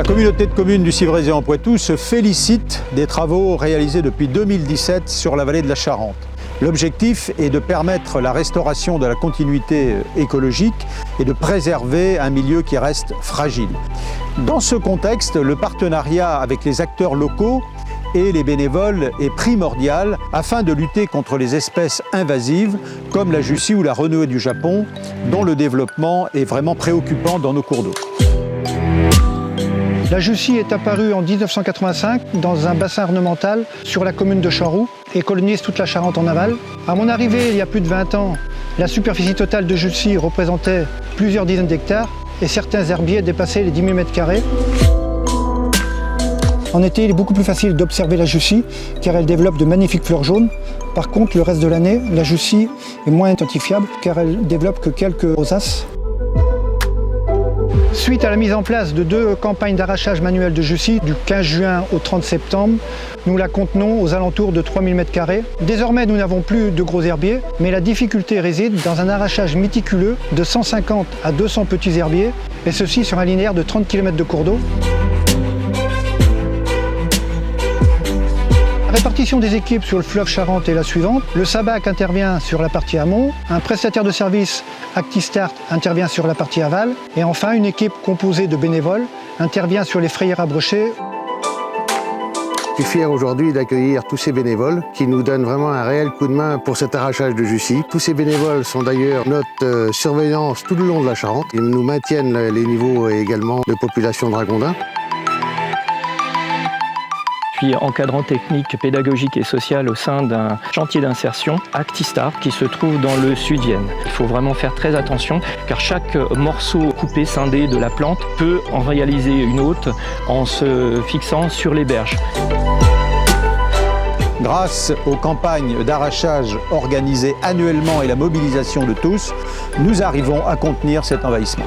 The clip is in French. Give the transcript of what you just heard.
communauté de communes du Civraisien-en-Poitou se félicite des travaux réalisés depuis 2017 sur la vallée de la Charente. L'objectif est de permettre la restauration de la continuité écologique et de préserver un milieu qui reste fragile. Dans ce contexte, le partenariat avec les acteurs locaux et les bénévoles est primordial afin de lutter contre les espèces invasives comme la jussie ou la renouée du Japon, dont le développement est vraiment préoccupant dans nos cours d'eau. La jussie est apparue en 1985 dans un bassin ornemental sur la commune de Chamroux et colonise toute la Charente en aval. À mon arrivée, il y a plus de 20 ans, la superficie totale de jussie représentait plusieurs dizaines d'hectares et certains herbiers dépassaient les 10 000 m². En été, il est beaucoup plus facile d'observer la jussie car elle développe de magnifiques fleurs jaunes. Par contre, le reste de l'année, la jussie est moins identifiable car elle développe que quelques rosaces. Suite à la mise en place de 2 campagnes d'arrachage manuel de jussie du 15 juin au 30 septembre, nous la contenons aux alentours de 3000 m². Désormais, nous n'avons plus de gros herbiers, mais la difficulté réside dans un arrachage méticuleux de 150 à 200 petits herbiers, et ceci sur un linéaire de 30 km de cours d'eau. La répartition des équipes sur le fleuve Charente est la suivante. Le SABAC intervient sur la partie amont, un prestataire de service ActiStart intervient sur la partie aval et enfin une équipe composée de bénévoles intervient sur les frayères à brocher. Je suis fier aujourd'hui d'accueillir tous ces bénévoles qui nous donnent vraiment un réel coup de main pour cet arrachage de jussie. Tous ces bénévoles sont d'ailleurs notre surveillance tout le long de la Charente. Ils nous maintiennent les niveaux également de population dragondins. Je suis encadrant technique, pédagogique et social au sein d'un chantier d'insertion ActiStart qui se trouve dans le Sud-Vienne. Il faut vraiment faire très attention car chaque morceau coupé, scindé de la plante peut en réaliser une autre en se fixant sur les berges. Grâce aux campagnes d'arrachage organisées annuellement et la mobilisation de tous, nous arrivons à contenir cet envahissement.